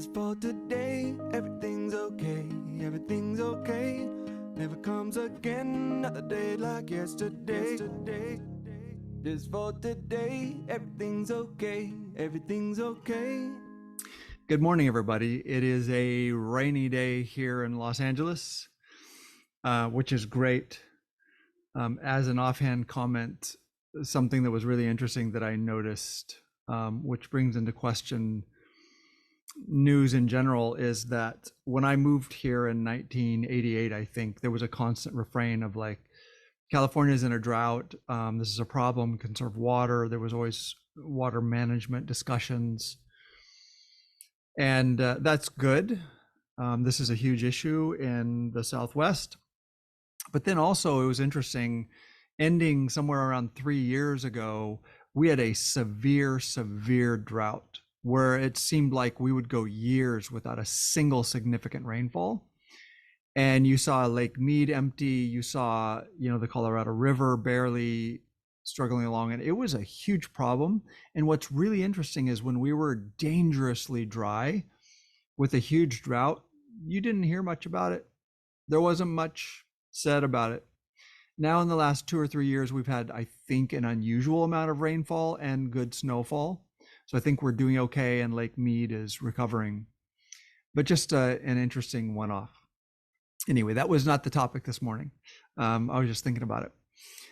Just for today, everything's okay, everything's okay. Never comes again, another day like yesterday. Just for today, everything's okay, everything's okay. Good morning, everybody. It is a rainy day here in Los Angeles, which is great. As an offhand comment, something that was really interesting that I noticed, which brings into question news in general, is that when I moved here in 1988, I think there was a constant refrain of like, California's in a drought. This is a problem, conserve water. There was always water management discussions. And that's good. This is a huge issue in the Southwest. But then also it was interesting, ending somewhere around 3 years ago, we had a severe drought where it seemed like we would go years without a single significant rainfall. And you saw Lake Mead empty, you saw, the Colorado River barely struggling along, and it was a huge problem. And what's really interesting is when we were dangerously dry with a huge drought, you didn't hear much about it. There wasn't much said about it. Now in the last 2 or 3 years, we've had, I think, an unusual amount of rainfall and good snowfall. So I think we're doing okay, and Lake Mead is recovering. But just an interesting one-off. Anyway, that was not the topic this morning. I was just thinking about it.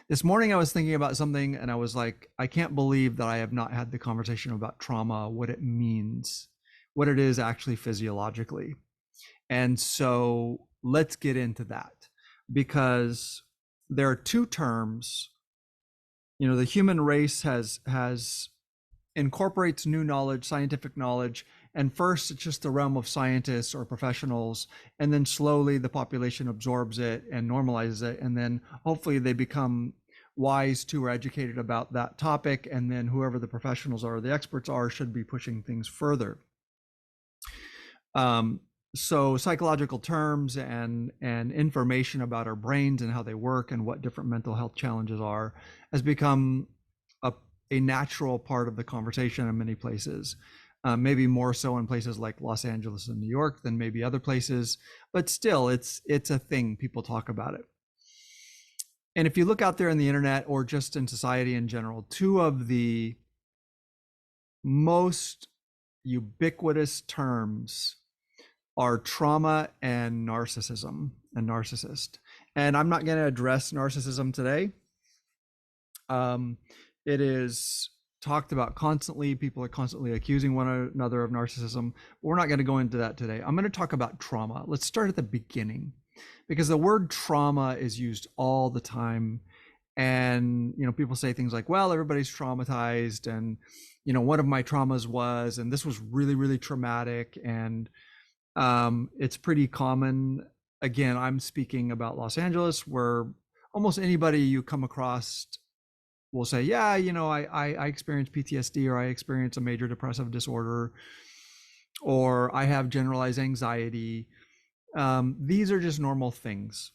This morning I was thinking about something and I was like, I can't believe that I have not had the conversation about trauma, what it means, what it is actually physiologically. And so let's get into that, because there are two terms. The human race has incorporates new knowledge, scientific knowledge, and first it's just the realm of scientists or professionals, and then slowly the population absorbs it and normalizes it, and then hopefully they become wise to or educated about that topic, and then whoever the professionals are, the experts are, should be pushing things further. So psychological terms and information about our brains and how they work and what different mental health challenges are has become a natural part of the conversation in many places, maybe more so in places like Los Angeles and New York than maybe other places, but still it's a thing. People talk about it. And if you look out there in the internet or just in society in general, two of the most ubiquitous terms are trauma and narcissism and narcissist. And I'm not going to address narcissism today. It is talked about constantly. People are constantly accusing one another of narcissism. But we're not going to go into that today. I'm going to talk about trauma. Let's start at the beginning, because the word trauma is used all the time. And, people say things like, well, everybody's traumatized. And, one of my traumas was, and this was really, really traumatic. And it's pretty common. Again, I'm speaking about Los Angeles, where almost anybody you come across will say, yeah, I experienced PTSD, or I experienced a major depressive disorder, or I have generalized anxiety. These are just normal things.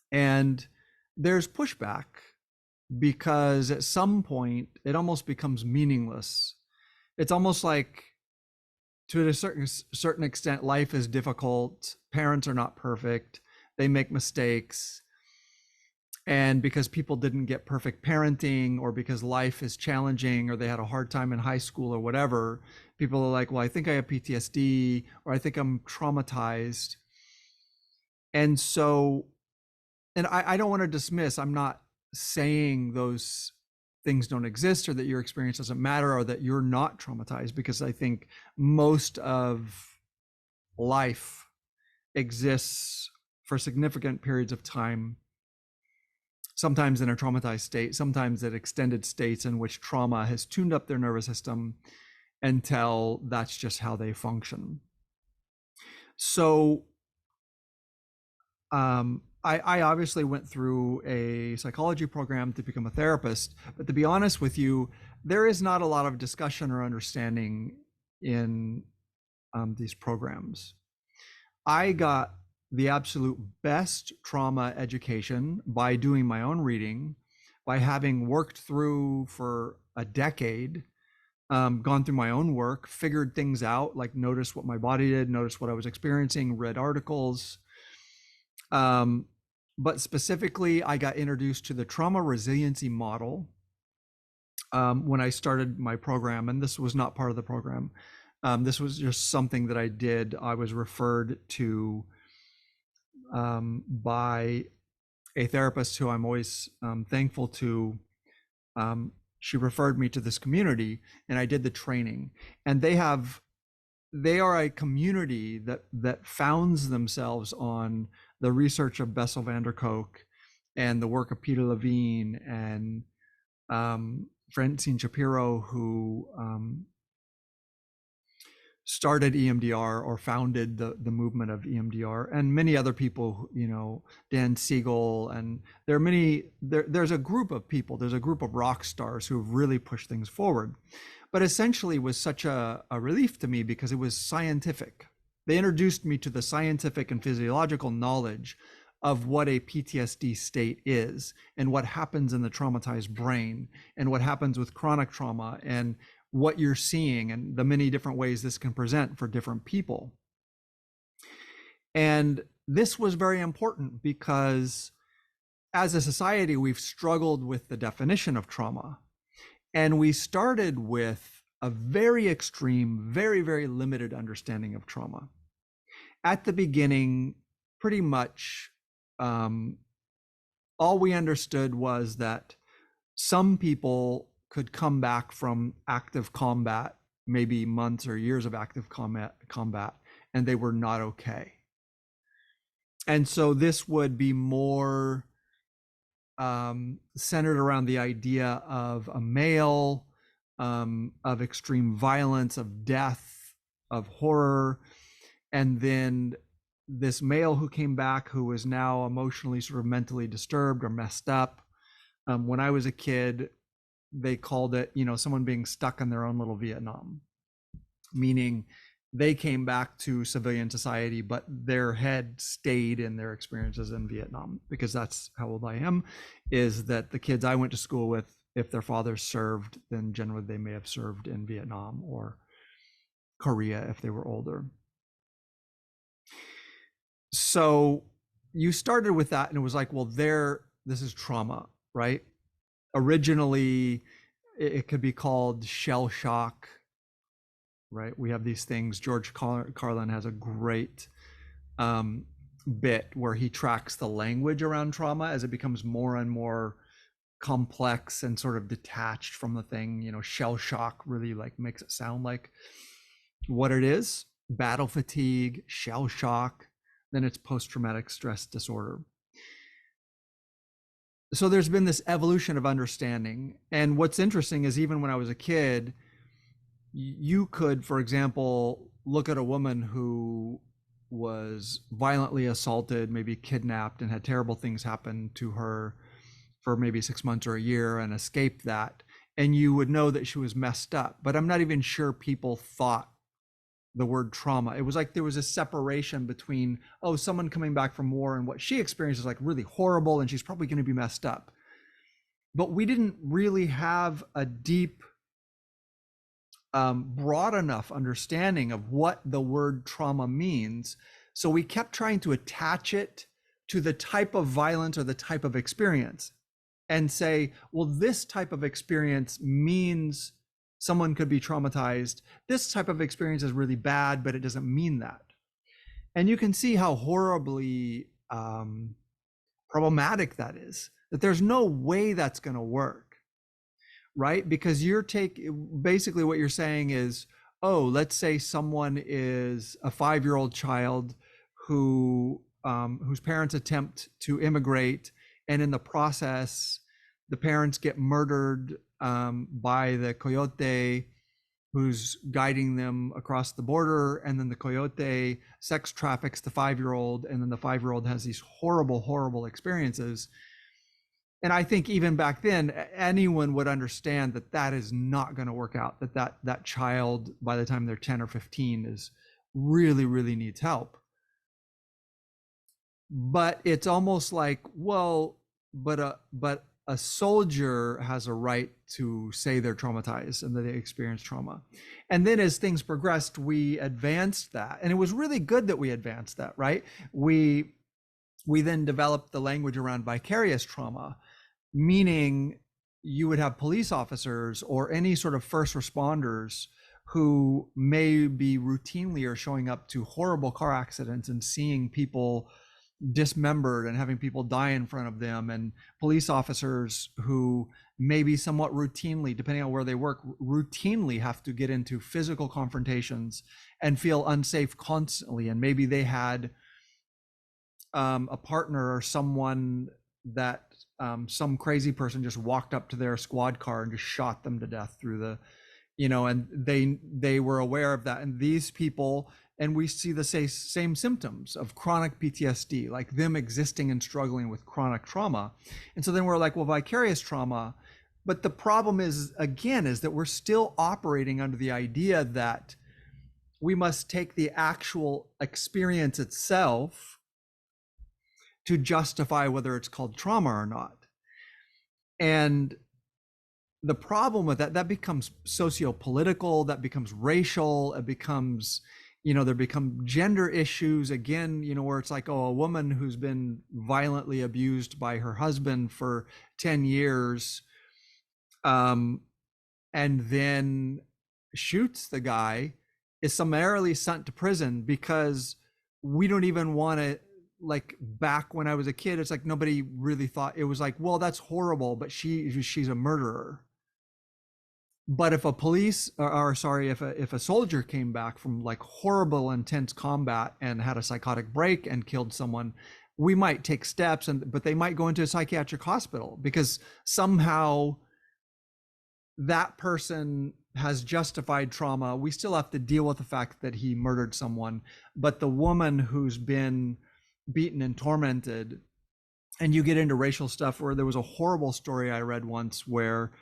And there's pushback because at some point it almost becomes meaningless. It's almost like, to a certain extent, life is difficult. Parents are not perfect. They make mistakes. And because people didn't get perfect parenting, or because life is challenging, or they had a hard time in high school or whatever, people are like, well, I think I have PTSD, or I think I'm traumatized. And so, and I don't want to dismiss, I'm not saying those things don't exist, or that your experience doesn't matter, or that you're not traumatized, because I think most of life exists for significant periods of time, sometimes in a traumatized state, sometimes at extended states in which trauma has tuned up their nervous system until that's just how they function. So I obviously went through a psychology program to become a therapist, but to be honest with you, there is not a lot of discussion or understanding in these programs. I got the absolute best trauma education by doing my own reading, by having worked through for a decade gone through my own work, figured things out, like noticed what my body did, noticed what I was experiencing, read articles. But specifically, I got introduced to the trauma resiliency model when I started my program, and this was not part of the program. This was just something that I did. I was referred to by a therapist who I'm always thankful to. She referred me to this community, and I did the training. And they are a community that founds themselves on the research of Bessel van der Kolk and the work of Peter Levine and Francine Shapiro, who started EMDR or founded the movement of EMDR, and many other people, Dan Siegel, and there are many, there's a group of people, there's a group of rock stars who have really pushed things forward. But essentially was such a relief to me because it was scientific. They introduced me to the scientific and physiological knowledge of what a PTSD state is and what happens in the traumatized brain and what happens with chronic trauma and what you're seeing and the many different ways this can present for different people. And this was very important because as a society, we've struggled with the definition of trauma. And we started with a very extreme, very, very limited understanding of trauma. At the beginning, pretty much all we understood was that some people could come back from active combat, maybe months or years of active combat, and they were not okay. And so this would be more centered around the idea of a male, of extreme violence, of death, of horror, and then this male who came back who was now emotionally sort of mentally disturbed or messed up. When I was a kid, they called it, someone being stuck in their own little Vietnam, meaning they came back to civilian society, but their head stayed in their experiences in Vietnam, because that's how old I am, is that the kids I went to school with, if their fathers served, then generally they may have served in Vietnam or Korea if they were older. So you started with that and it was like, well, this is trauma, right? Originally, it could be called shell shock, right? We have these things. George Carlin has a great bit where he tracks the language around trauma as it becomes more and more complex and sort of detached from the thing. Shell shock really like makes it sound like what it is. Battle fatigue, shell shock, then it's post-traumatic stress disorder. So there's been this evolution of understanding. And what's interesting is even when I was a kid, you could, for example, look at a woman who was violently assaulted, maybe kidnapped, and had terrible things happen to her for maybe 6 months or a year and escaped that. And you would know that she was messed up. But I'm not even sure people thought the word trauma. It was like there was a separation between, someone coming back from war and what she experienced is like really horrible and she's probably going to be messed up. But we didn't really have a deep, broad enough understanding of what the word trauma means. So we kept trying to attach it to the type of violence or the type of experience and say, well, this type of experience means someone could be traumatized. This type of experience is really bad, but it doesn't mean that. And you can see how horribly problematic that is, that there's no way that's going to work, right? Because basically what you're saying is, let's say someone is a 5-year-old child whose parents attempt to immigrate, and in the process, the parents get murdered by the coyote who's guiding them across the border, and then the coyote sex traffics the 5-year-old, and then the 5-year-old has these horrible, horrible experiences. And I think even back then, anyone would understand that that is not going to work out, that child, by the time they're 10 or 15, is really, really needs help. But it's almost like, well, but a soldier has a right to say they're traumatized and that they experienced trauma. And then as things progressed, we advanced that. And it was really good that we advanced that, right? We then developed the language around vicarious trauma, meaning you would have police officers or any sort of first responders who may be routinely or showing up to horrible car accidents and seeing people dismembered and having people die in front of them, and police officers who maybe somewhat routinely, depending on where they work, routinely have to get into physical confrontations and feel unsafe constantly. And maybe they had a partner or someone that some crazy person just walked up to their squad car and just shot them to death through the, and they were aware of that. And these people, and we see the same symptoms of chronic PTSD, like them existing and struggling with chronic trauma. And so then we're like, well, vicarious trauma. But the problem is, again, is that we're still operating under the idea that we must take the actual experience itself to justify whether it's called trauma or not. And the problem with that becomes socio-political, that becomes racial, it becomes, there become gender issues again, where it's like, oh, a woman who's been violently abused by her husband for 10 years, and then shoots the guy, is summarily sent to prison because we don't even want to, like, back when I was a kid, it's like nobody really thought, it was like, well, that's horrible, but she's a murderer. But if if a soldier came back from like horrible, intense combat and had a psychotic break and killed someone, we might take steps, but they might go into a psychiatric hospital because somehow that person has justified trauma. We still have to deal with the fact that he murdered someone, but the woman who's been beaten and tormented, and you get into racial stuff, where there was a horrible story I read once where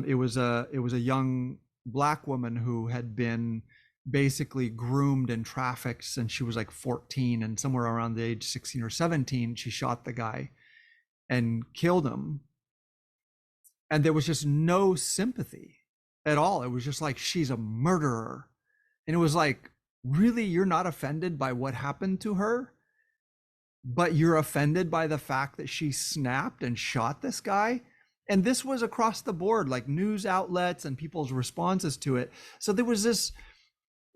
it was a young Black woman who had been basically groomed and trafficked since she was like 14, and somewhere around the age 16 or 17 she shot the guy and killed him, and there was just no sympathy at all. It was just like, she's a murderer. And it was like, really, you're not offended by what happened to her, but you're offended by the fact that she snapped and shot this guy? And this was across the board, like news outlets and people's responses to it. So there was this,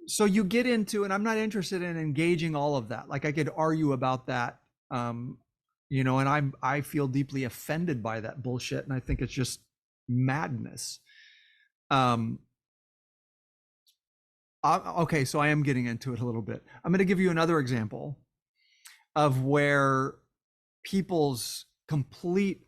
so you get into, and I'm not interested in engaging all of that. Like, I could argue about that, and I feel deeply offended by that bullshit, and I think it's just madness. Okay, so I am getting into it a little bit. I'm going to give you another example of where people's complete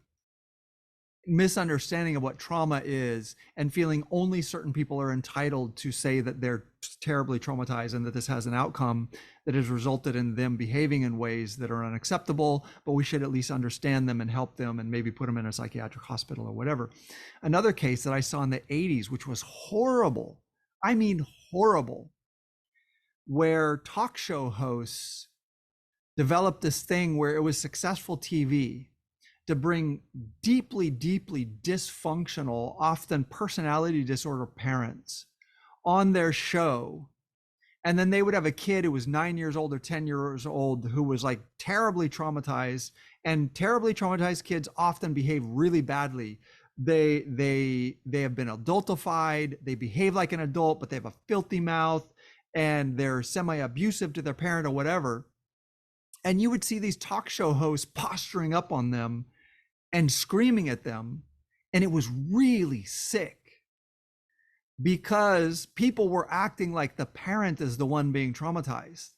misunderstanding of what trauma is and feeling only certain people are entitled to say that they're terribly traumatized and that this has an outcome that has resulted in them behaving in ways that are unacceptable, but we should at least understand them and help them and maybe put them in a psychiatric hospital or whatever. Another case that I saw in the 80s, which was horrible, I mean horrible, where talk show hosts developed this thing where it was successful TV to bring deeply, deeply dysfunctional, often personality disorder parents on their show. And then they would have a kid who was 9 years old or 10 years old who was like terribly traumatized, and terribly traumatized kids often behave really badly. They have been adultified, they behave like an adult, but they have a filthy mouth, and they're semi-abusive to their parent or whatever. And you would see these talk show hosts posturing up on them and screaming at them. And it was really sick because people were acting like the parent is the one being traumatized.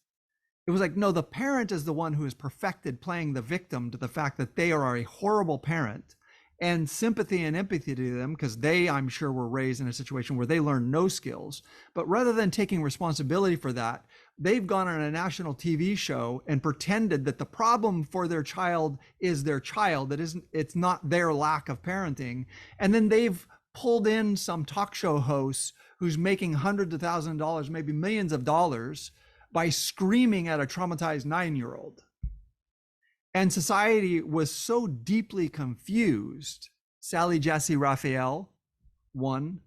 It was like, no, the parent is the one who has perfected playing the victim to the fact that they are a horrible parent, and sympathy and empathy to them, because they, I'm sure, were raised in a situation where they learned no skills. But rather than taking responsibility for that, they've gone on a national TV show and pretended that the problem for their child is their child. It's not their lack of parenting. And then they've pulled in some talk show hosts who's making hundreds of thousands of dollars, maybe millions of dollars, by screaming at a traumatized 9-year-old. And society was so deeply confused. Sally, Jesse, Raphael, one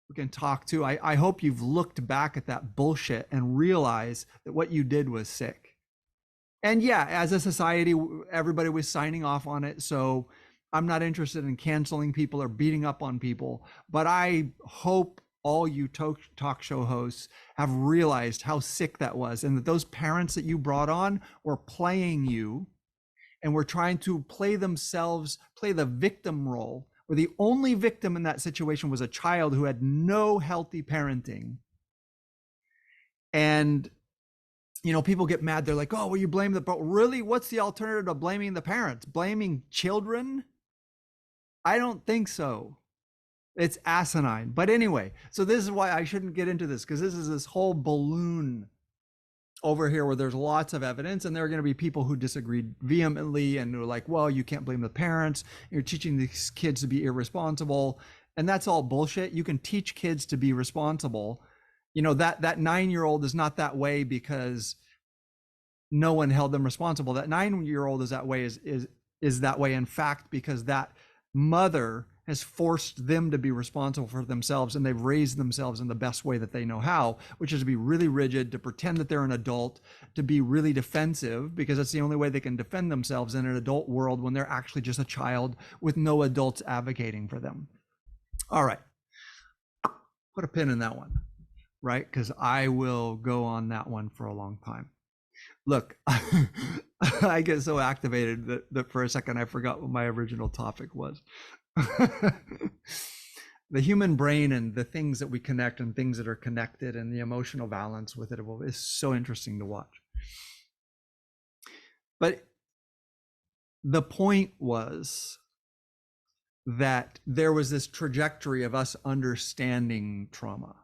we can talk to. I hope you've looked back at that bullshit and realized that what you did was sick. And yeah, as a society, everybody was signing off on it. So I'm not interested in canceling people or beating up on people. But I hope all you talk show hosts have realized how sick that was, and that those parents that you brought on were playing you and were trying to play themselves, play the victim role, where the only victim in that situation was a child who had no healthy parenting. And people get mad. They're like, oh, well, you blame but really, what's the alternative to blaming the parents? Blaming children? I don't think so. It's asinine. But anyway, so this is why I shouldn't get into this, because this is this whole balloon over here where there's lots of evidence, and there are going to be people who disagreed vehemently and are like, well, you can't blame the parents. You're teaching these kids to be irresponsible. And that's all bullshit. You can teach kids to be responsible. That 9-year-old is not that way because no one held them responsible. That 9-year-old is that way is that way, in fact, because that mother has forced them to be responsible for themselves, and they've raised themselves in the best way that they know how, which is to be really rigid, to pretend that they're an adult, to be really defensive, because that's the only way they can defend themselves in an adult world when they're actually just a child with no adults advocating for them. All right, put a pin in that one, right? Because I will go on that one for a long time. Look, I get so activated that for a second I forgot what my original topic was. The human brain and the things that we connect and things that are connected and the emotional balance with it is so interesting to watch. But the point was that there was this trajectory of us understanding trauma.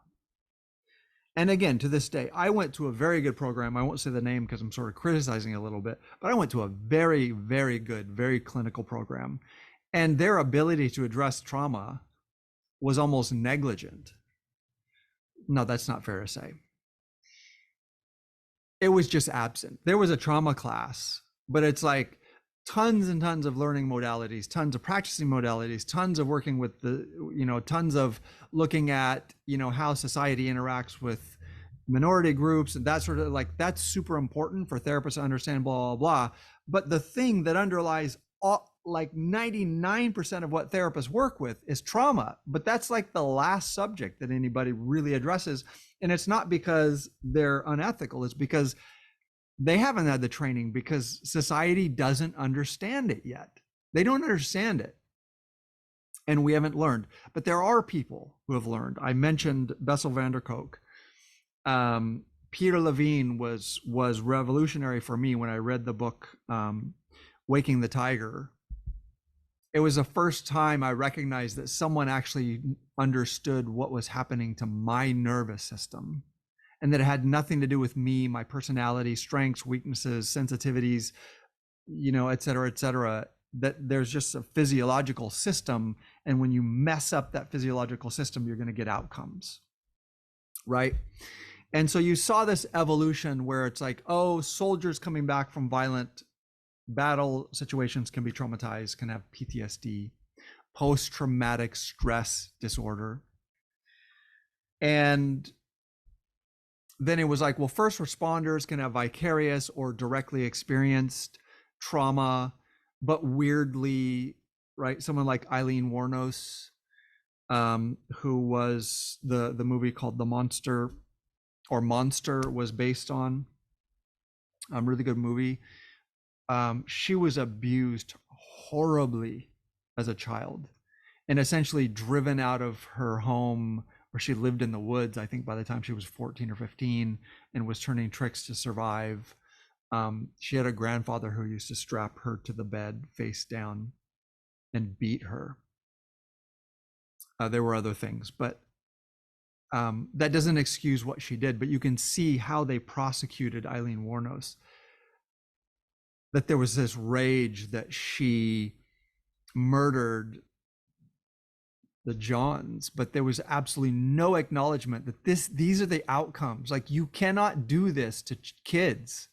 And again, to this day, I went to a very good program. I won't say the name because I'm sort of criticizing it a little bit, but I went to a very, very good, very clinical program. And their ability to address trauma was almost negligent. No, that's not fair to say. It was just absent. There was a trauma class, but it's like tons and tons of learning modalities, tons of practicing modalities, tons of working with tons of looking at, how society interacts with minority groups and that sort of, like, that's super important for therapists to understand, blah, blah, blah. But the thing that underlies like 99% of what therapists work with is trauma, but that's like the last subject that anybody really addresses. And it's not because they're unethical, it's because they haven't had the training, because society doesn't understand it yet. They don't understand it. And we haven't learned, but there are people who have learned. I mentioned Bessel van der Kolk. Peter Levine was revolutionary for me when I read the book, Waking the Tiger. It was the first time I recognized that someone actually understood what was happening to my nervous system, and that it had nothing to do with me, my personality, strengths, weaknesses, sensitivities, et cetera, that there's just a physiological system. And when you mess up that physiological system, you're going to get outcomes, right? And so you saw this evolution where it's like, oh, soldiers coming back from violent battle situations can be traumatized, can have PTSD, post-traumatic stress disorder. And then it was like, well, first responders can have vicarious or directly experienced trauma, but weirdly, right? Someone like Eileen Wuornos, who was the movie called The Monster, or Monster, was based on. Really good movie. She was abused horribly as a child and essentially driven out of her home where she lived in the woods, I think by the time she was 14 or 15, and was turning tricks to survive. She had a grandfather who used to strap her to the bed face down and beat her. There were other things, but that doesn't excuse what she did, but you can see how they prosecuted Eileen Wuornos. That there was this rage that she murdered the Johns, but there was absolutely no acknowledgement that these are the outcomes. Like, you cannot do this to kids.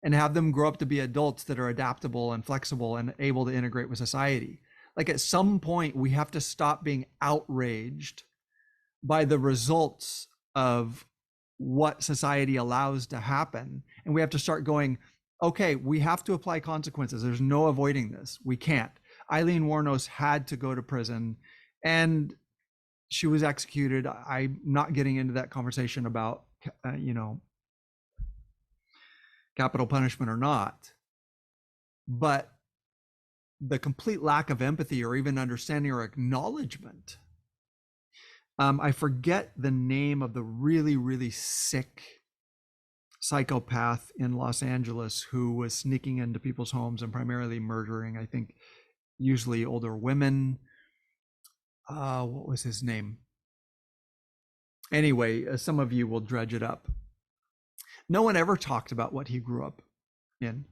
and have them grow up to be adults that are adaptable and flexible and able to integrate with society. Like at some point, we have to stop being outraged by the results of what society allows to happen. And we have to start going, okay, we have to apply consequences. There's no avoiding this. We can't. Eileen Wuornos had to go to prison and she was executed. I'm not getting into that conversation about, capital punishment or not. But the complete lack of empathy or even understanding or acknowledgement. I forget the name of the really, really sick psychopath in Los Angeles who was sneaking into people's homes and primarily murdering, I think, usually older women. What was his name? Anyway, some of you will dredge it up. No one ever talked about what he grew up in.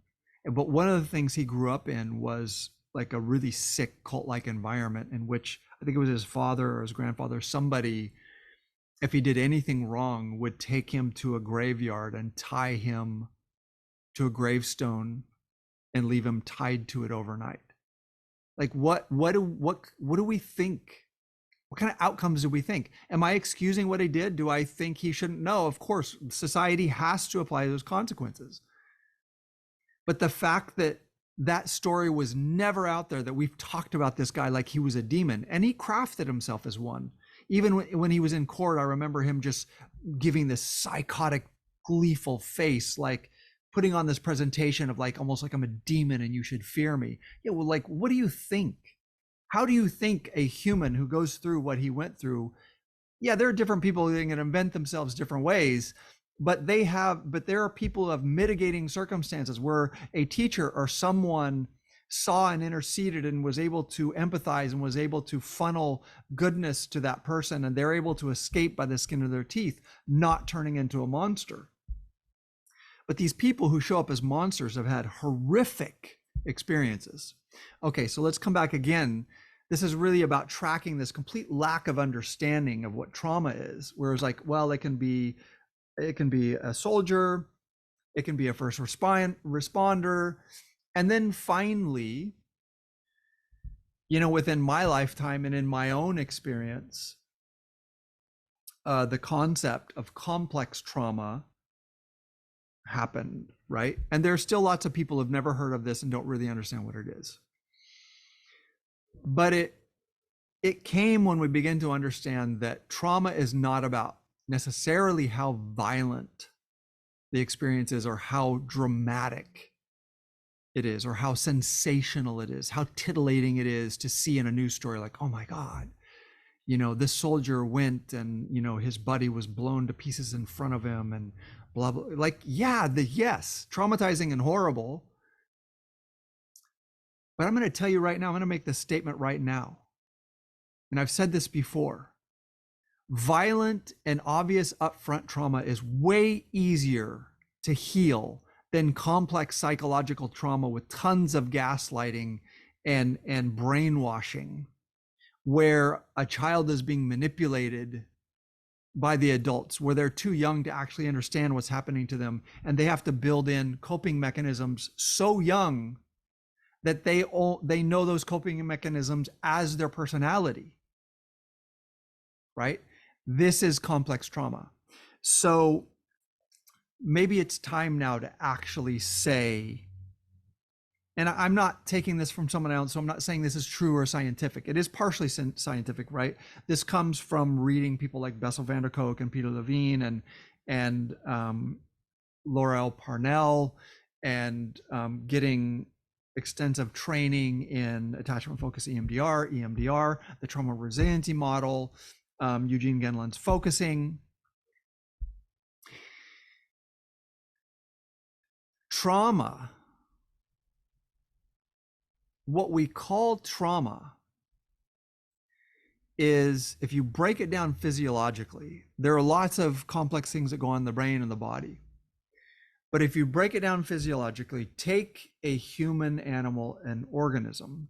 But one of the things he grew up in was like a really sick cult-like environment in which I think it was his father or his grandfather, somebody, if he did anything wrong, would take him to a graveyard and tie him to a gravestone and leave him tied to it overnight. Like what do we think? What kind of outcomes do we think? Am I excusing what he did? Do I think he shouldn't? No, of course, society has to apply those consequences. But the fact that that story was never out there, that we've talked about this guy like he was a demon, and he crafted himself as one. Even when he was in court, I remember him just giving this psychotic, gleeful face, like putting on this presentation of like, almost like I'm a demon and you should fear me. Yeah, well, like, what do you think? How do you think a human who goes through what he went through? Yeah, there are different people who can invent themselves different ways, but there are people who have mitigating circumstances where a teacher or someone saw and interceded and was able to empathize and was able to funnel goodness to that person, and they're able to escape by the skin of their teeth, not turning into a monster. But these people who show up as monsters have had horrific experiences. Okay, so let's come back again. This is really about tracking this complete lack of understanding of what trauma is. Whereas like, well, it can be a soldier, it can be a first responder. And then finally, within my lifetime and in my own experience, the concept of complex trauma happened, right? And there's still lots of people who've never heard of this and don't really understand what it is. But it came when we began to understand that trauma is not about necessarily how violent the experience is or how dramatic it is or how sensational it is, how titillating it is to see in a news story like, oh my God, this soldier went and, his buddy was blown to pieces in front of him and blah, blah. Like, yeah, yes, traumatizing and horrible. But I'm going to tell you right now, I'm going to make this statement right now. And I've said this before. Violent and obvious upfront trauma is way easier to heal than complex psychological trauma with tons of gaslighting and brainwashing, where a child is being manipulated by the adults, where they're too young to actually understand what's happening to them, and they have to build in coping mechanisms so young that they know those coping mechanisms as their personality, right? This is complex trauma. So maybe it's time now to actually say, and I'm not taking this from someone else, so I'm not saying this is true or scientific. It is partially scientific, right? This comes from reading people like Bessel van der Kolk and Peter Levine and Laurel Parnell, and getting extensive training in attachment focus EMDR, the trauma resiliency model, Eugene Gendlin's focusing. Trauma, what we call trauma, is, if you break it down physiologically, there are lots of complex things that go on in the brain and the body. But if you break it down physiologically, take a human, animal, an organism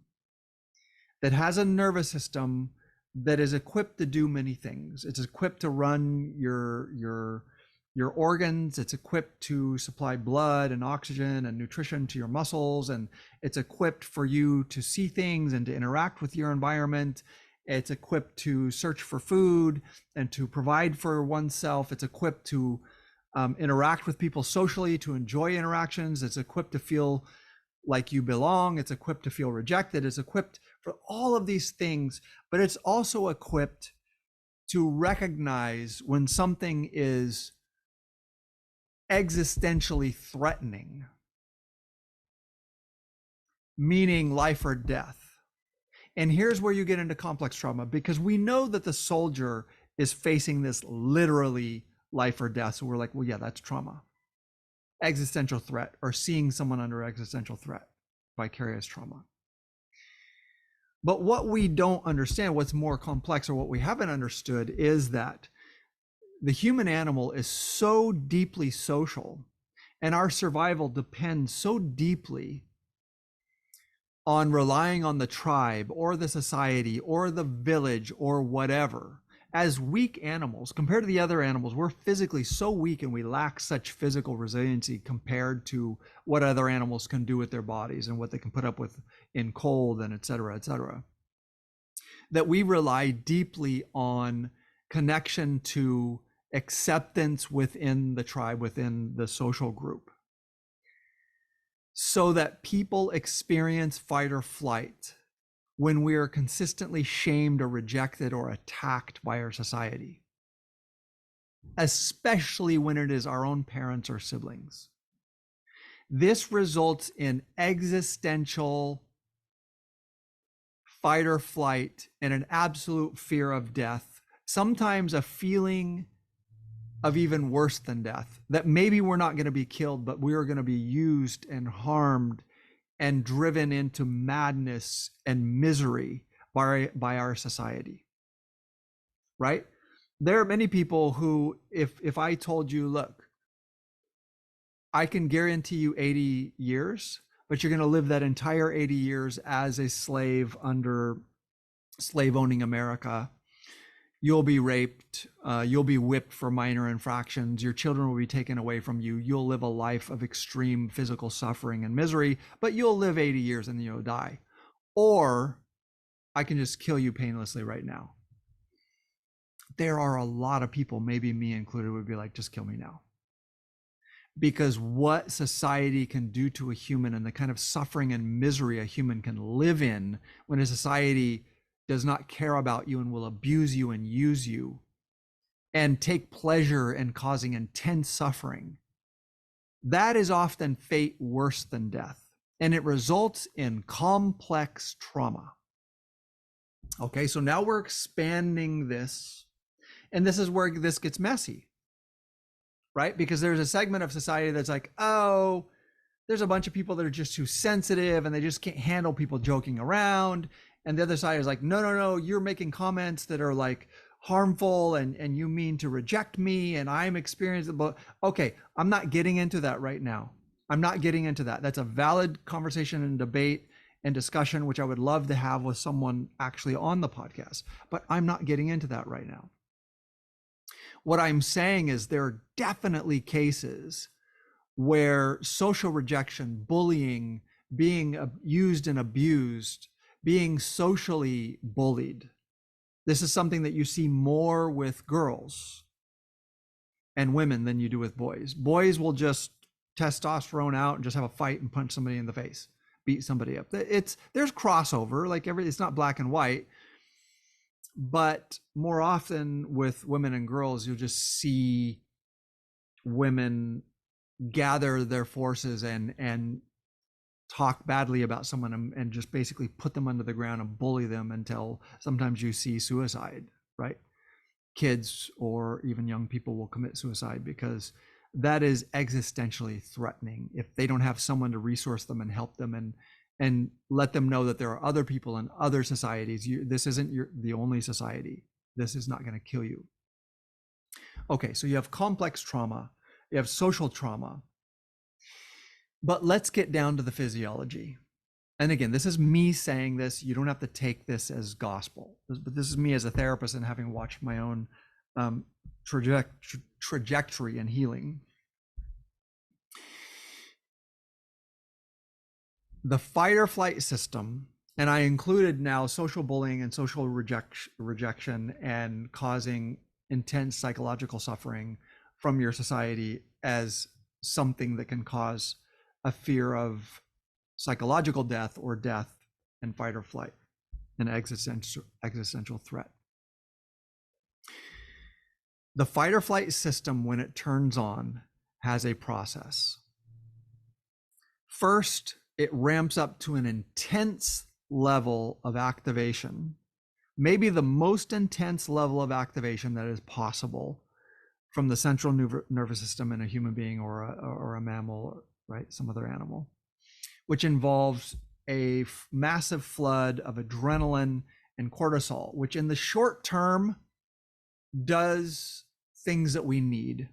that has a nervous system that is equipped to do many things. It's equipped to run your your organs. It's equipped to supply blood and oxygen and nutrition to your muscles, and it's equipped for you to see things and to interact with your environment. It's equipped to search for food and to provide for oneself. It's equipped to interact with people socially, to enjoy interactions. It's equipped to feel like you belong. It's equipped to feel rejected. It's equipped for all of these things, but it's also equipped to recognize when something is existentially threatening, meaning life or death. And here's where you get into complex trauma, because we know that the soldier is facing this literally life or death. So we're like, well, yeah, that's trauma. Existential threat, or seeing someone under existential threat, vicarious trauma. But what we don't understand, what's more complex, or what we haven't understood, is that the human animal is so deeply social, and our survival depends so deeply on relying on the tribe or the society or the village or whatever. As weak animals, compared to the other animals, we're physically so weak, and we lack such physical resiliency compared to what other animals can do with their bodies and what they can put up with in cold and et cetera, that we rely deeply on connection to acceptance within the tribe, within the social group, so that people experience fight or flight when we are consistently shamed or rejected or attacked by our society, especially when it is our own parents or siblings. This results in existential fight or flight and an absolute fear of death, sometimes a feeling of even worse than death, that maybe we're not going to be killed, but we are going to be used and harmed and driven into madness and misery by our society, right? There are many people who, if I told you, look, I can guarantee you 80 years, but you're going to live that entire 80 years as a slave under slave-owning America. You'll be raped, you'll be whipped for minor infractions, your children will be taken away from you, you'll live a life of extreme physical suffering and misery, but you'll live 80 years and then you'll die. Or I can just kill you painlessly right now. There are a lot of people, maybe me included, would be like, just kill me now. Because what society can do to a human, and the kind of suffering and misery a human can live in when a society does not care about you and will abuse you and use you and take pleasure in causing intense suffering, that is often fate worse than death. And it results in complex trauma. Okay, so now we're expanding this, and this is where this gets messy, right? Because there's a segment of society that's like, oh, there's a bunch of people that are just too sensitive and they just can't handle people joking around. And the other side is like, no, you're making comments that are like harmful, and you mean to reject me, and I'm experiencing. But okay, I'm not getting into that right now. I'm not getting into that. That's a valid conversation and debate and discussion, which I would love to have with someone actually on the podcast, but I'm not getting into that right now. What I'm saying is there are definitely cases where social rejection, bullying, being used and abused, being socially bullied. This is something that you see more with girls and women than you do with boys. Boys will just testosterone out and just have a fight and punch somebody in the face, beat somebody up. There's crossover, like it's not black and white, but more often with women and girls, you'll just see women gather their forces and talk badly about someone and just basically put them under the ground and bully them until sometimes you see suicide, right? Kids or even young people will commit suicide because that is existentially threatening. If they don't have someone to resource them and help them and let them know that there are other people in other societies, this isn't the only society. This is not going to kill you. Okay, so you have complex trauma, you have social trauma, but let's get down to the physiology. And again, this is me saying this. You don't have to take this as gospel, but this is me as a therapist and having watched my own trajectory in healing. The fight or flight system, and I included now social bullying and social rejection and causing intense psychological suffering from your society as something that can cause a fear of psychological death or death and fight or flight, an existential threat. The fight or flight system, when it turns on, has a process. First, it ramps up to an intense level of activation, maybe the most intense level of activation that is possible from the central nervous system in a human being or a mammal, right, some other animal, which involves a massive flood of adrenaline and cortisol, which in the short term does things that we need.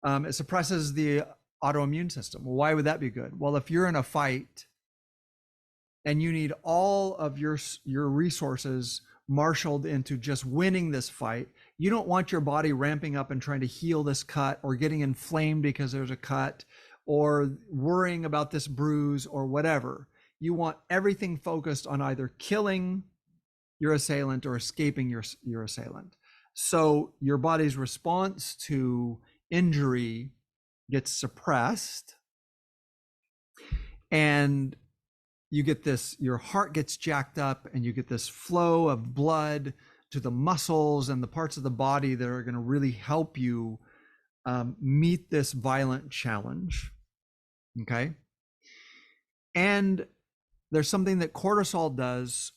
It suppresses the autoimmune system. Well, why would that be good? Well, if you're in a fight and you need all of your resources marshaled into just winning this fight, you don't want your body ramping up and trying to heal this cut or getting inflamed because there's a cut or worrying about this bruise or whatever. You want everything focused on either killing your assailant or escaping your assailant. So your body's response to injury gets suppressed, and you get this, your heart gets jacked up, and you get this flow of blood to the muscles and the parts of the body that are going to really help you meet this violent challenge. Okay. And there's something that cortisol does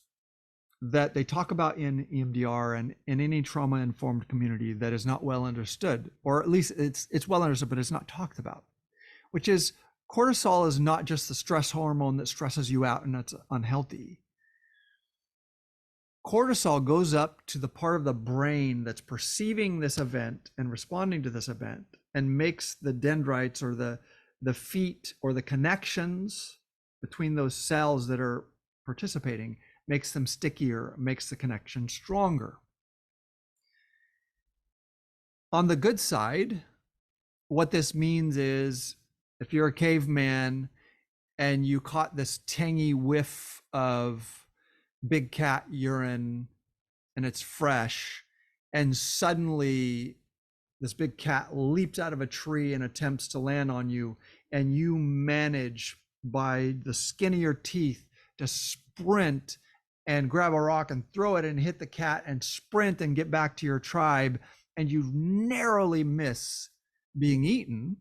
that they talk about in EMDR and in any trauma-informed community that is not well understood, or at least it's well understood, but it's not talked about, which is cortisol is not just the stress hormone that stresses you out and that's unhealthy. Cortisol goes up to the part of the brain that's perceiving this event and responding to this event and makes the dendrites or the feet or the connections between those cells that are participating, makes them stickier, makes the connection stronger. On the good side, what this means is if you're a caveman and you caught this tangy whiff of big cat urine and it's fresh, and suddenly this big cat leaps out of a tree and attempts to land on you, and you manage by the skin of your teeth to sprint and grab a rock and throw it and hit the cat and sprint and get back to your tribe, and you narrowly miss being eaten.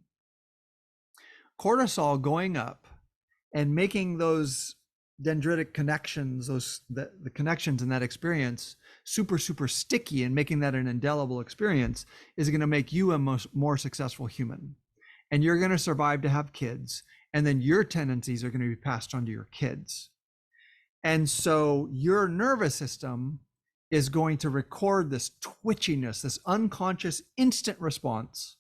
Cortisol going up and making those dendritic connections, the connections in that experience super sticky, and making that an indelible experience is going to make you a more successful human, and you're going to survive to have kids, and then your tendencies are going to be passed on to your kids. And so your nervous system is going to record this twitchiness, this unconscious instant response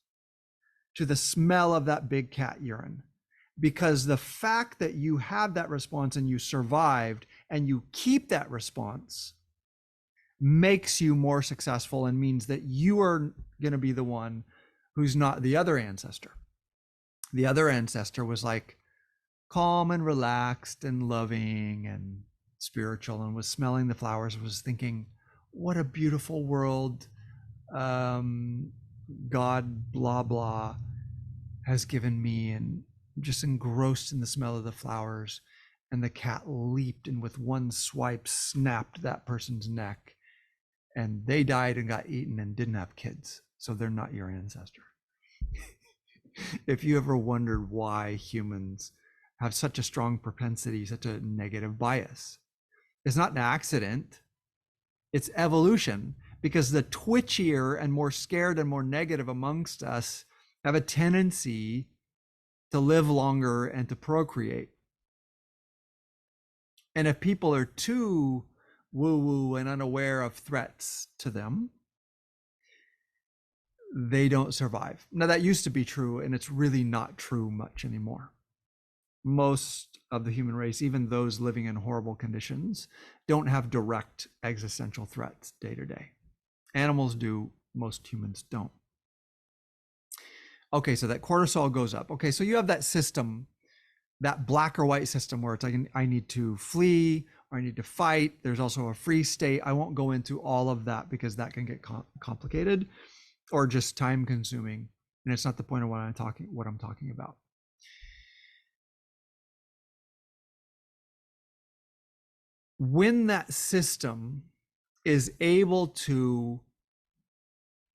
to the smell of that big cat urine, because the fact that you have that response and you survived and you keep that response makes you more successful and means that you are going to be the one who's not the other ancestor. The other ancestor was like calm and relaxed and loving and spiritual and was smelling the flowers, was thinking, what a beautiful world God blah blah has given me, and just engrossed in the smell of the flowers. And the cat leaped and with one swipe snapped that person's neck, and they died and got eaten and didn't have kids, so they're not your ancestor. If you ever wondered why humans have such a strong propensity, such a negative bias, it's not an accident. It's evolution, because the twitchier and more scared and more negative amongst us have a tendency to live longer and to procreate. And if people are too woo-woo and unaware of threats to them, they don't survive. Now, that used to be true, and it's really not true much anymore. Most of the human race, even those living in horrible conditions, don't have direct existential threats day to day. Animals do, most humans don't. Okay, so that cortisol goes up. Okay, so you have that system, that black or white system where it's like I need to flee or I need to fight. There's also a free state. I won't go into all of that because that can get complicated or just time consuming, and it's not the point of what I'm talking about. When that system is able to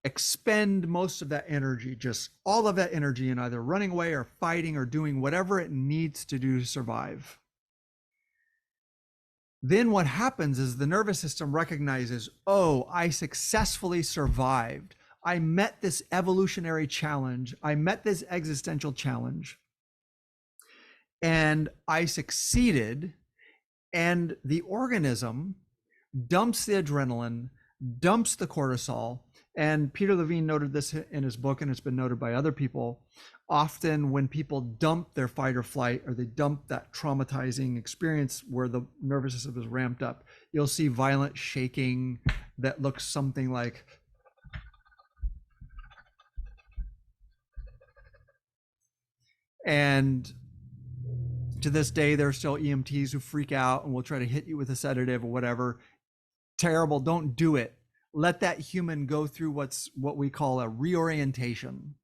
expend most of that energy, just all of that energy, in either running away or fighting or doing whatever it needs to do to survive, then what happens is the nervous system recognizes, oh, I successfully survived. I met this evolutionary challenge. I met this existential challenge. And I succeeded. And the organism dumps the adrenaline, dumps the cortisol. And Peter Levine noted this in his book, and it's been noted by other people. Often when people dump their fight or flight, or they dump that traumatizing experience where the nervous system is ramped up, you'll see violent shaking that looks something like, and to this day, there are still EMTs who freak out and will try to hit you with a sedative or whatever. Terrible, don't do it. Let that human go through what we call a reorientation.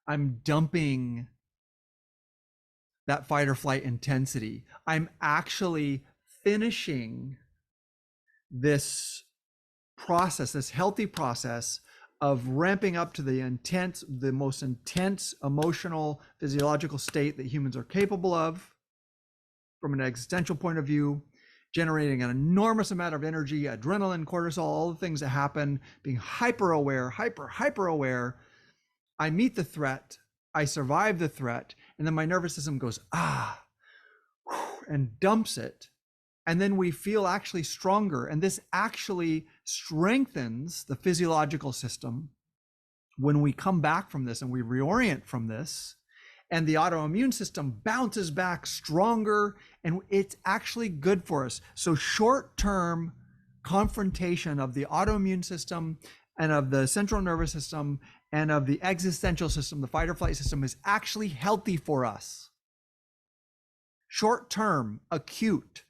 I'm dumping that fight or flight intensity. I'm actually finishing this process, this healthy process of ramping up to the most intense emotional, physiological state that humans are capable of from an existential point of view, generating an enormous amount of energy, adrenaline, cortisol, all the things that happen, being hyper aware. I meet the threat, I survive the threat, and then my nervous system goes, and dumps it. And then we feel actually stronger. And this actually strengthens the physiological system when we come back from this and we reorient from this. And the autoimmune system bounces back stronger, and it's actually good for us. So short-term confrontation of the autoimmune system and of the central nervous system and of the existential system, the fight or flight system, is actually healthy for us. Short-term, acute,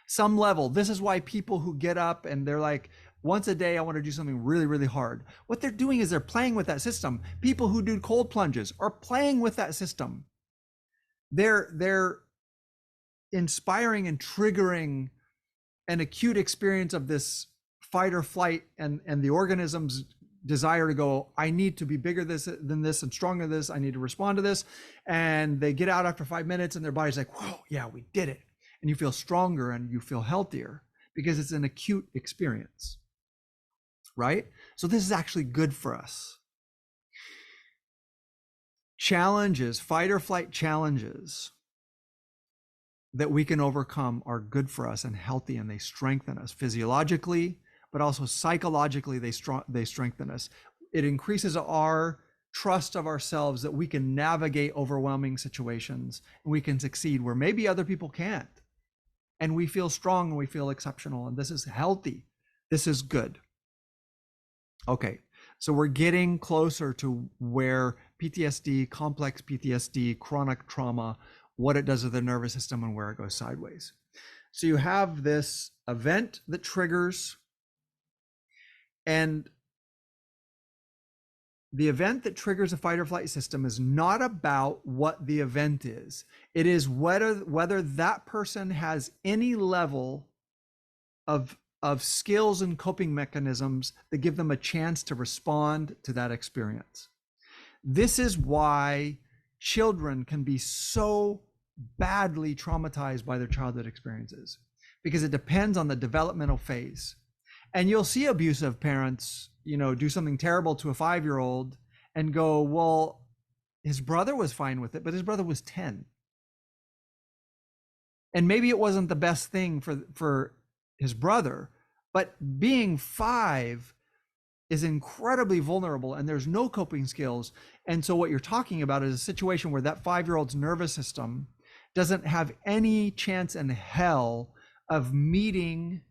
some level. This is why people who get up and they're like, once a day, I want to do something really, really hard. What they're doing is they're playing with that system. People who do cold plunges are playing with that system. They're inspiring and triggering an acute experience of this fight or flight and the organism's desire to go, I need to be bigger than this and stronger than this. I need to respond to this. And they get out after 5 minutes and their body's like, whoa, yeah, we did it. And you feel stronger and you feel healthier because it's an acute experience. Right? So this is actually good for us. Challenges, fight or flight challenges that we can overcome are good for us and healthy, and they strengthen us physiologically, but also psychologically, they strengthen us. It increases our trust of ourselves that we can navigate overwhelming situations and we can succeed where maybe other people can't. And we feel strong and we feel exceptional, and this is healthy. This is good. Okay, so we're getting closer to where PTSD, complex PTSD, chronic trauma, what it does to the nervous system and where it goes sideways. So you have this event that triggers, and the event that triggers a fight or flight system is not about what the event is. It is whether that person has any level of skills and coping mechanisms that give them a chance to respond to that experience. This is why children can be so badly traumatized by their childhood experiences, because it depends on the developmental phase. And you'll see abusive parents, do something terrible to a 5-year-old and go, well, his brother was fine with it, but his brother was 10. And maybe it wasn't the best thing for his brother, but being 5 is incredibly vulnerable and there's no coping skills. And so what you're talking about is a situation where that 5-year-old's nervous system doesn't have any chance in hell of meeting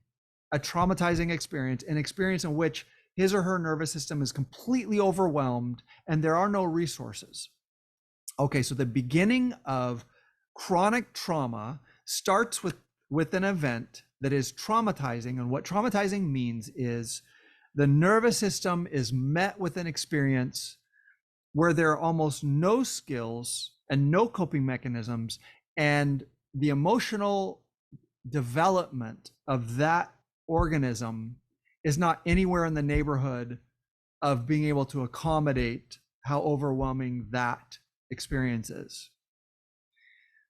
a traumatizing experience, an experience in which his or her nervous system is completely overwhelmed and there are no resources. Okay, so the beginning of chronic trauma starts with an event that is traumatizing. And what traumatizing means is the nervous system is met with an experience where there are almost no skills and no coping mechanisms, and the emotional development of that organism is not anywhere in the neighborhood of being able to accommodate how overwhelming that experience is.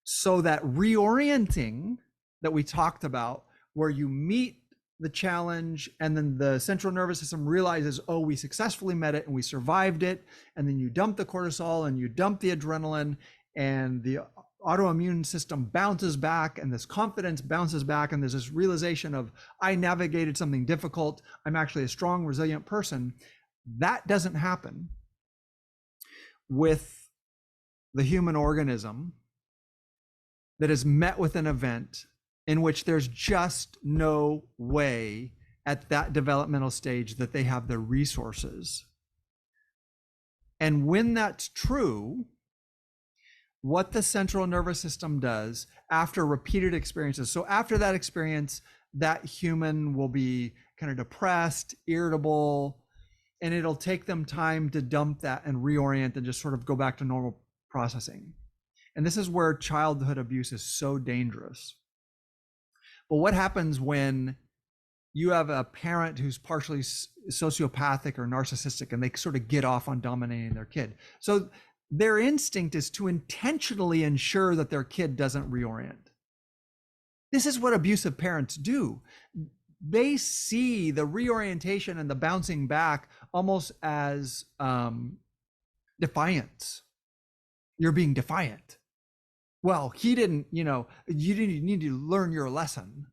So that reorienting that we talked about, where you meet the challenge and then the central nervous system realizes, oh, we successfully met it and we survived it, and then you dump the cortisol and you dump the adrenaline, and the autoimmune system bounces back and this confidence bounces back, and there's this realization of, I navigated something difficult, I'm actually a strong, resilient person. That doesn't happen with the human organism that is met with an event in which there's just no way at that developmental stage that they have the resources. And when that's true, what the central nervous system does after repeated experiences, so after that experience, that human will be kind of depressed, irritable, and it'll take them time to dump that and reorient and just sort of go back to normal processing. And this is where childhood abuse is so dangerous. But what happens when you have a parent who's partially sociopathic or narcissistic and they sort of get off on dominating their kid? So their instinct is to intentionally ensure that their kid doesn't reorient. This is what abusive parents do. They see the reorientation and the bouncing back almost as defiance. You're being defiant. Well, he didn't, you didn't need to learn your lesson.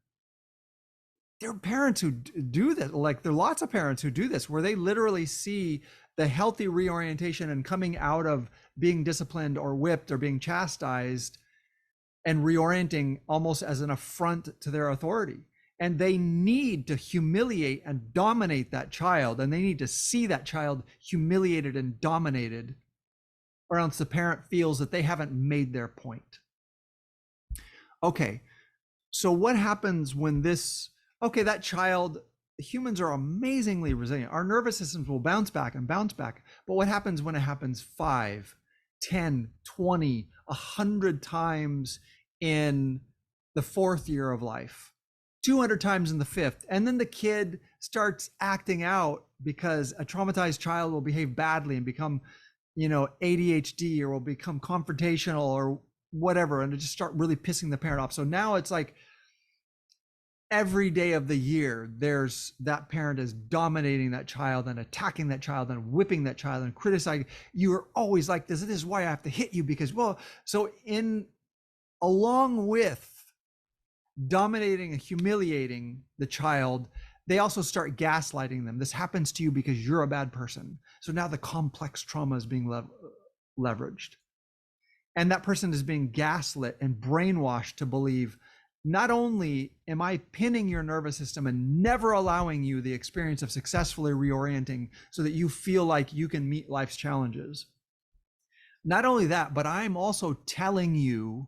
There are parents who do this, like there are lots of parents who do this, where they literally see the healthy reorientation and coming out of being disciplined or whipped or being chastised and reorienting almost as an affront to their authority. And they need to humiliate and dominate that child, and they need to see that child humiliated and dominated, or else the parent feels that they haven't made their point. Okay, so what happens when that child, humans are amazingly resilient. Our nervous systems will bounce back and bounce back. But what happens when it happens 5, 10, 20, 100 times in the 4th year of life, 200 times in the 5th, and then the kid starts acting out because a traumatized child will behave badly and become ADHD, or will become confrontational or whatever, and to just start really pissing the parent off. So now it's like every day of the year, there's that parent is dominating that child and attacking that child and whipping that child and criticizing. You're always like this. This is why I have to hit you, because, so along with dominating and humiliating the child, they also start gaslighting them. This happens to you because you're a bad person. So now the complex trauma is being leveraged. And that person is being gaslit and brainwashed to believe, not only am I pinning your nervous system and never allowing you the experience of successfully reorienting so that you feel like you can meet life's challenges. Not only that, but I'm also telling you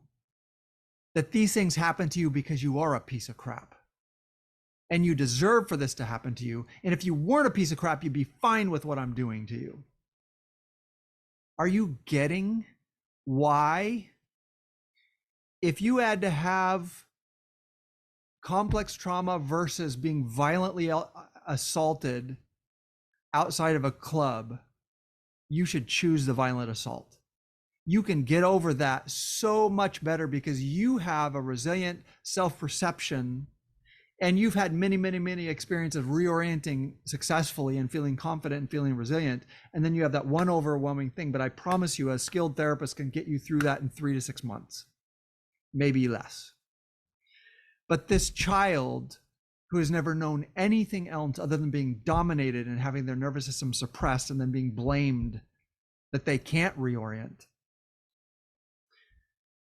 that these things happen to you because you are a piece of crap. And you deserve for this to happen to you. And if you weren't a piece of crap, you'd be fine with what I'm doing to you. Are you getting why, if you had to have complex trauma versus being violently assaulted outside of a club, you should choose the violent assault? You can get over that so much better because you have a resilient self-perception, and you've had many, many, many experiences of reorienting successfully and feeling confident and feeling resilient. And then you have that one overwhelming thing. But I promise you, a skilled therapist can get you through that in 3 to 6 months, maybe less. But this child who has never known anything else other than being dominated and having their nervous system suppressed and then being blamed that they can't reorient,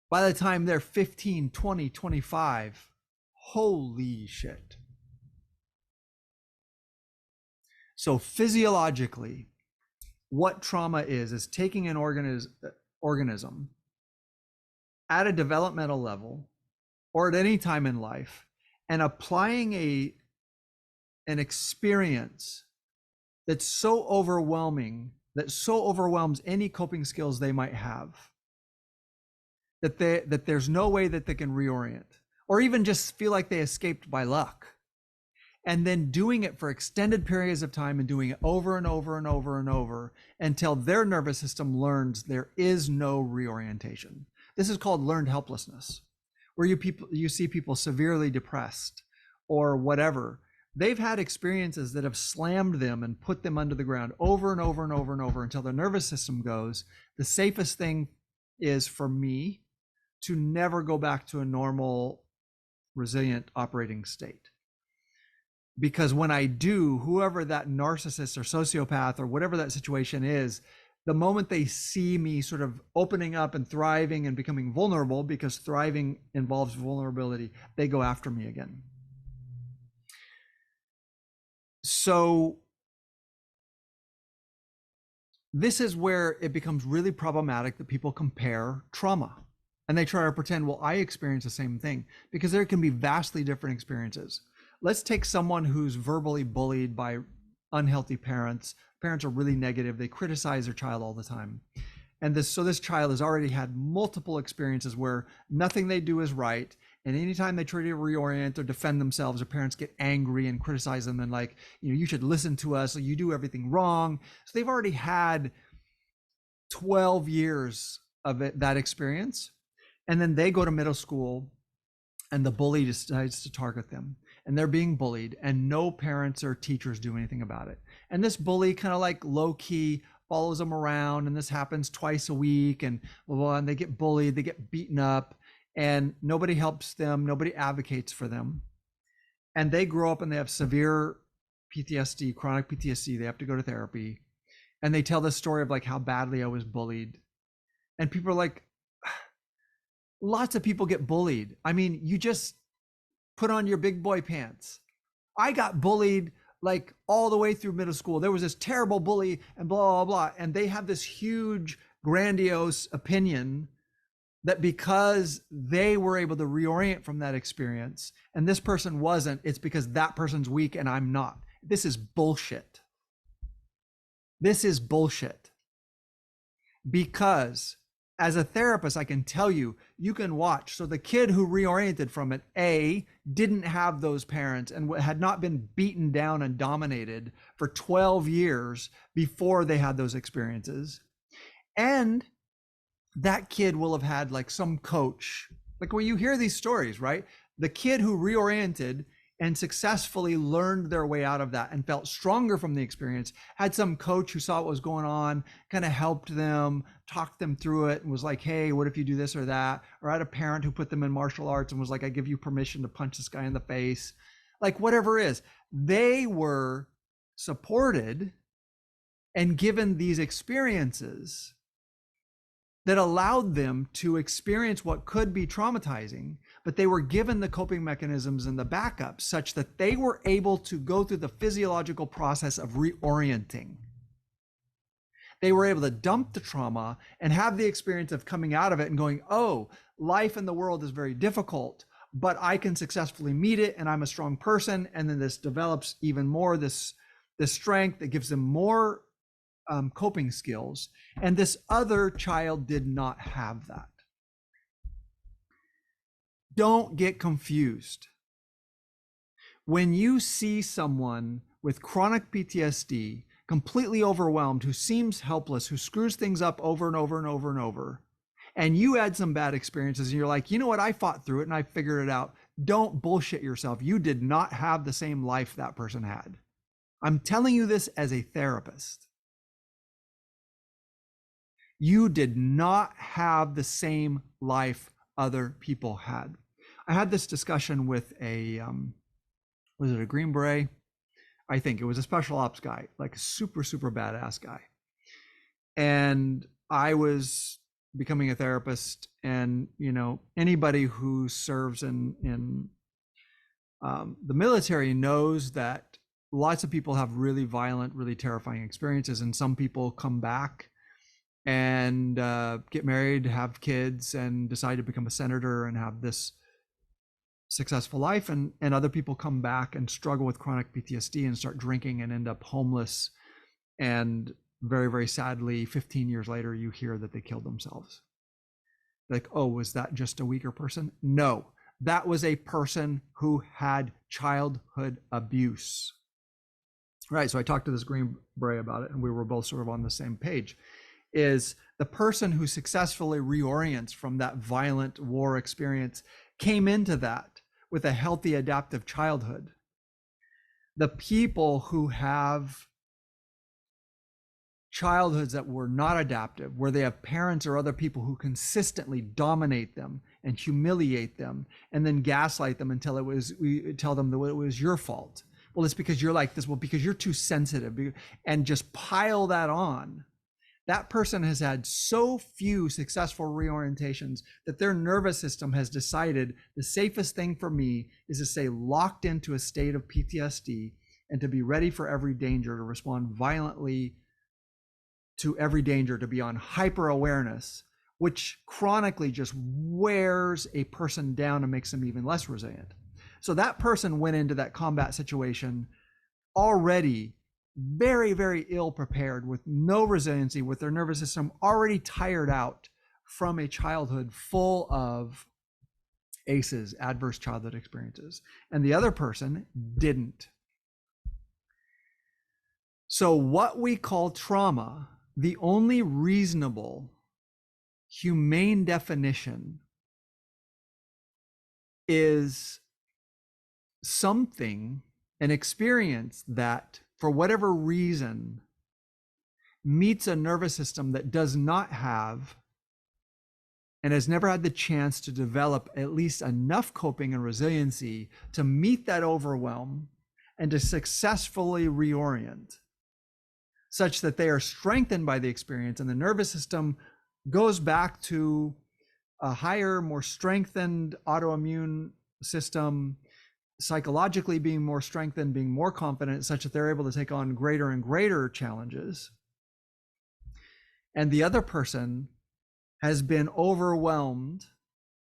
by the time they're 15, 20, 25, holy shit. So physiologically, what trauma is taking an organism at a developmental level or at any time in life and applying an experience that's so overwhelming, that so overwhelms any coping skills they might have, that there's no way that they can reorient or even just feel like they escaped by luck. And then doing it for extended periods of time and doing it over and over and over and over until their nervous system learns there is no reorientation. This is called learned helplessness, where you see people severely depressed or whatever. They've had experiences that have slammed them and put them under the ground over and over and over and over until their nervous system goes, the safest thing is for me to never go back to a normal, resilient operating state. Because when I do, whoever that narcissist or sociopath or whatever that situation is, the moment they see me sort of opening up and thriving and becoming vulnerable, because thriving involves vulnerability, they go after me again. So this is where it becomes really problematic that people compare trauma and they try to pretend, well, I experienced the same thing, because there can be vastly different experiences. Let's take someone who's verbally bullied by unhealthy parents. Parents are really negative. They criticize their child all the time. And this child has already had multiple experiences where nothing they do is right. And anytime they try to reorient or defend themselves, their parents get angry and criticize them and like, you should listen to us, you do everything wrong. So they've already had 12 years of that experience. And then they go to middle school and the bully decides to target them. And they're being bullied and no parents or teachers do anything about it. And this bully kind of like low key follows them around, and this happens twice a week, and blah, blah, and they get bullied, they get beaten up, and nobody helps them, nobody advocates for them. And they grow up and they have severe PTSD, chronic PTSD, they have to go to therapy. And they tell this story of like how badly I was bullied. And people are like, lots of people get bullied. I mean, you just put on your big boy pants. I got bullied like all the way through middle school. There was this terrible bully and blah, blah, blah. And they have this huge, grandiose opinion that because they were able to reorient from that experience and this person wasn't, it's because that person's weak and I'm not. This is bullshit. This is bullshit. Because as a therapist, I can tell you, you can watch. So the kid who reoriented from it, A, didn't have those parents and had not been beaten down and dominated for 12 years before they had those experiences. And that kid will have had like some coach, like when you hear these stories, right? The kid who reoriented and successfully learned their way out of that and felt stronger from the experience, had some coach who saw what was going on, kind of helped them, talked them through it, and was like, hey, what if you do this or that? Or had a parent who put them in martial arts and was like, I give you permission to punch this guy in the face. Like whatever it is, they were supported and given these experiences that allowed them to experience what could be traumatizing, but they were given the coping mechanisms and the backup such that they were able to go through the physiological process of reorienting. They were able to dump the trauma and have the experience of coming out of it and going, oh, life in the world is very difficult, but I can successfully meet it and I'm a strong person. And then this develops even more, this strength that gives them more coping skills. And this other child did not have that. Don't get confused. When you see someone with chronic PTSD, completely overwhelmed, who seems helpless, who screws things up over and over and over and over, and you had some bad experiences and you're like, you know what, I fought through it and I figured it out. Don't bullshit yourself. You did not have the same life that person had. I'm telling you this as a therapist. You did not have the same life other people had. I had this discussion with was it a Green Beret? I think it was a special ops guy, like a super, super badass guy. And I was becoming a therapist, and, anybody who serves in the military knows that lots of people have really violent, really terrifying experiences, and some people come back and get married, have kids, and decide to become a senator and have this successful life. And other people come back and struggle with chronic PTSD and start drinking and end up homeless. And very, very sadly, 15 years later, you hear that they killed themselves. Like, oh, was that just a weaker person? No, that was a person who had childhood abuse. Right, so I talked to this Green Beret about it, and we were both sort of on the same page. Is the person who successfully reorients from that violent war experience came into that with a healthy adaptive childhood. The people who have childhoods that were not adaptive, where they have parents or other people who consistently dominate them and humiliate them and then gaslight them until we tell them that it was your fault. Well, it's because you're like this. Well, because you're too sensitive, and just pile that on. That person has had so few successful reorientations that their nervous system has decided the safest thing for me is to stay locked into a state of PTSD and to be ready for every danger, to respond violently to every danger, to be on hyper awareness, which chronically just wears a person down and makes them even less resilient. So that person went into that combat situation already very, very ill prepared, with no resiliency, with their nervous system already tired out from a childhood full of ACEs, adverse childhood experiences. And the other person didn't. So what we call trauma, the only reasonable, humane definition is something, an experience that, for whatever reason, meets a nervous system that does not have and has never had the chance to develop at least enough coping and resiliency to meet that overwhelm and to successfully reorient, such that they are strengthened by the experience and the nervous system goes back to a higher, more strengthened autoimmune system, psychologically being more strengthened, being more confident, such that they're able to take on greater and greater challenges. And the other person has been overwhelmed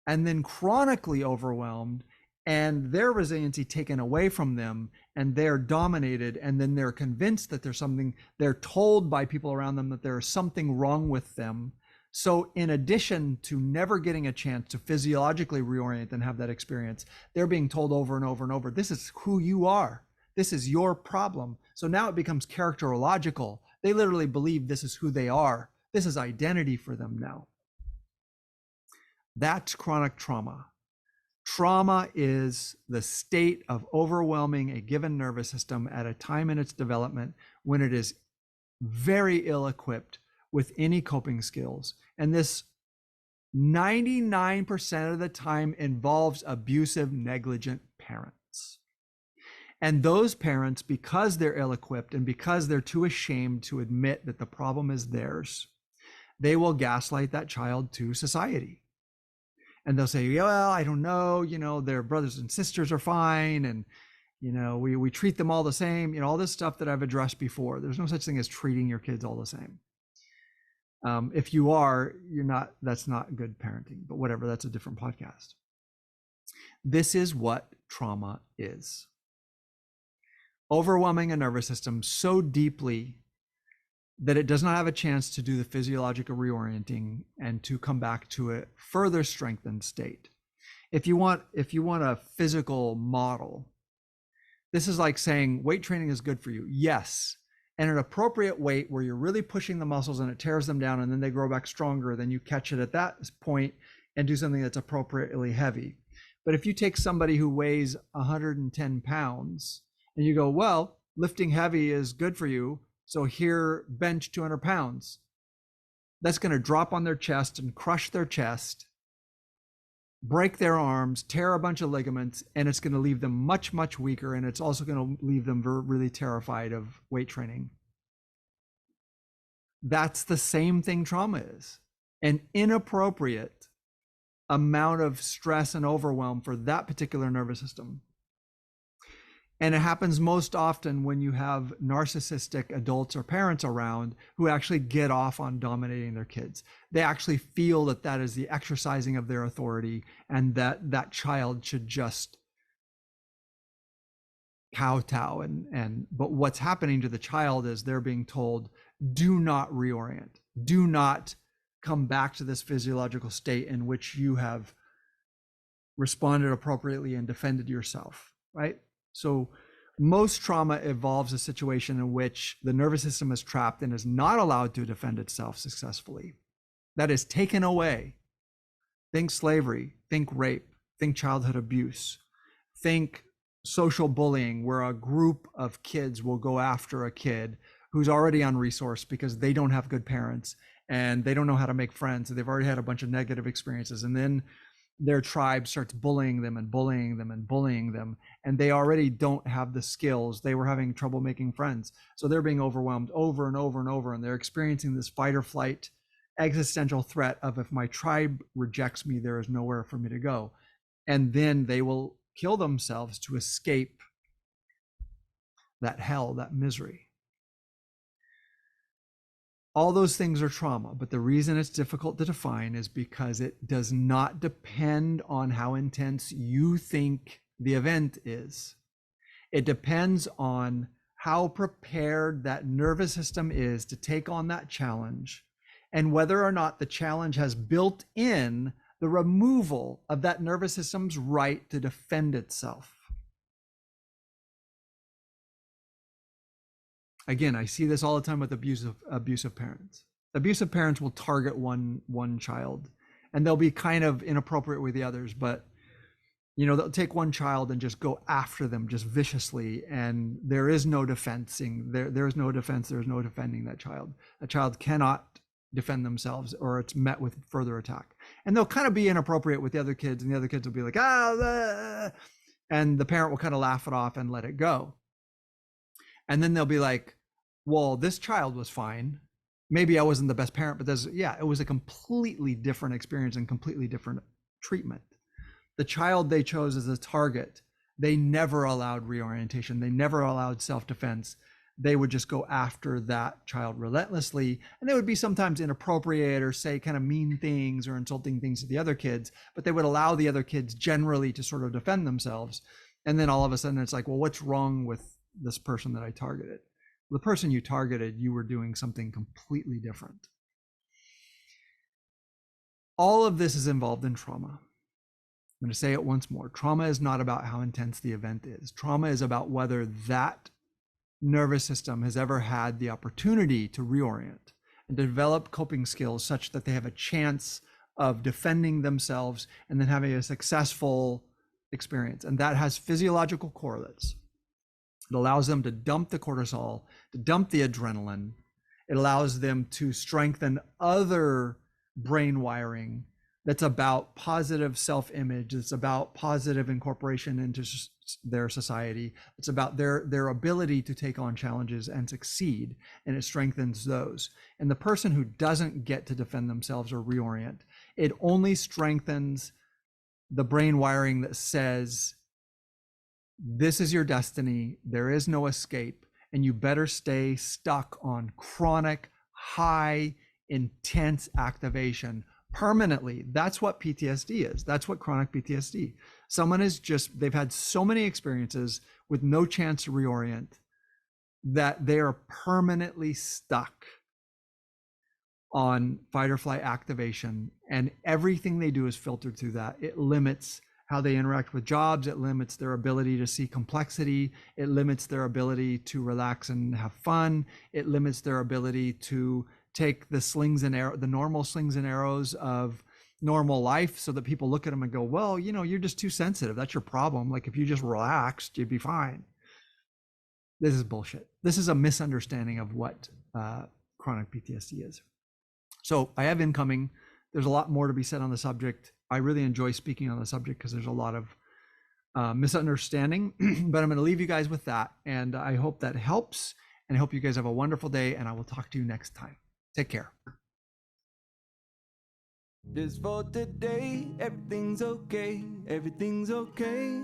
and then chronically overwhelmed, and their resiliency taken away from them, and they're dominated, and then they're convinced that there's something, they're told by people around them that there's something wrong with them. So in addition to never getting a chance to physiologically reorient and have that experience, they're being told over and over and over, this is who you are. This is your problem. So now it becomes characterological. They literally believe this is who they are. This is identity for them now. That's chronic trauma. Trauma is the state of overwhelming a given nervous system at a time in its development when it is very ill-equipped with any coping skills. And this 99% of the time involves abusive, negligent parents. And those parents, because they're ill-equipped and because they're too ashamed to admit that the problem is theirs, they will gaslight that child to society. And they'll say, well, I don't know, their brothers and sisters are fine. And, we treat them all the same, all this stuff that I've addressed before. There's no such thing as treating your kids all the same. If you are, that's not good parenting, but whatever, that's a different podcast. This is what trauma is. Overwhelming a nervous system so deeply that it does not have a chance to do the physiological reorienting and to come back to a further strengthened state. If you want a physical model, this is like saying weight training is good for you. Yes. And an appropriate weight where you're really pushing the muscles and it tears them down and then they grow back stronger, then you catch it at that point and do something that's appropriately heavy. But if you take somebody who weighs 110 pounds and you go, well, lifting heavy is good for you, so here, bench 200 pounds, that's going to drop on their chest and crush their chest, break their arms, tear a bunch of ligaments, and it's going to leave them much, much weaker. And it's also going to leave them really terrified of weight training. That's the same thing trauma is. An inappropriate amount of stress and overwhelm for that particular nervous system. And it happens most often when you have narcissistic adults or parents around who actually get off on dominating their kids. They actually feel that that is the exercising of their authority, and that that child should just kowtow. But what's happening to the child is they're being told, do not reorient, do not come back to this physiological state in which you have responded appropriately and defended yourself, right? So most trauma involves a situation in which the nervous system is trapped and is not allowed to defend itself successfully. That is taken away. Think slavery, think rape, think childhood abuse, think social bullying, where a group of kids will go after a kid who's already unresourced because they don't have good parents and they don't know how to make friends. So they've already had a bunch of negative experiences. And then their tribe starts bullying them and bullying them and bullying them, and they already don't have the skills. They were having trouble making friends, so they're being overwhelmed over and over and over, and they're experiencing this fight or flight existential threat of, if my tribe rejects me, there is nowhere for me to go. And then they will kill themselves to escape that hell, that misery. All those things are trauma, but the reason it's difficult to define is because it does not depend on how intense you think the event is. It depends on how prepared that nervous system is to take on that challenge, and whether or not the challenge has built in the removal of that nervous system's right to defend itself. Again, I see this all the time with abusive parents. Abusive parents will target one child, and they'll be kind of inappropriate with the others, but they'll take one child and just go after them just viciously, and there is no defending. There is no defense. There is no defending that child. A child cannot defend themselves, or it's met with further attack. And they'll kind of be inappropriate with the other kids, and the other kids will be like, and the parent will kind of laugh it off and let it go. And then they'll be like, well, this child was fine. Maybe I wasn't the best parent, but it was a completely different experience and completely different treatment. The child they chose as a target, they never allowed reorientation. They never allowed self-defense. They would just go after that child relentlessly. And they would be sometimes inappropriate or say kind of mean things or insulting things to the other kids, but they would allow the other kids generally to sort of defend themselves. And then all of a sudden it's like, well, what's wrong with this person that I targeted? The person you targeted, you were doing something completely different. All of this is involved in trauma. I'm going to say it once more. Trauma is not about how intense the event is. Trauma is about whether that nervous system has ever had the opportunity to reorient and develop coping skills such that they have a chance of defending themselves and then having a successful experience. And that has physiological correlates. It allows them to dump the cortisol, to dump the adrenaline. It allows them to strengthen other brain wiring that's about positive self-image. It's about positive incorporation into their society. It's about their ability to take on challenges and succeed, and it strengthens those. And the person who doesn't get to defend themselves or reorient, it only strengthens the brain wiring that says, this is your destiny, there is no escape, and you better stay stuck on chronic, high, intense activation permanently. That's what PTSD is. That's what chronic PTSD. Someone is they've had so many experiences with no chance to reorient that they are permanently stuck on fight or flight activation, and everything they do is filtered through that. It limits how they interact with jobs. It limits their ability to see complexity. It limits their ability to relax and have fun. It limits their ability to take the normal slings and arrows of normal life, so that people look at them and go, well, you're just too sensitive. That's your problem. Like, if you just relaxed, you'd be fine. This is bullshit. This is a misunderstanding of what chronic PTSD is. So I have incoming. There's a lot more to be said on the subject. I really enjoy speaking on the subject because there's a lot of misunderstanding, but I'm going to leave you guys with that. And I hope that helps. And I hope you guys have a wonderful day, and I will talk to you next time. Take care. Just for today, everything's okay, everything's okay.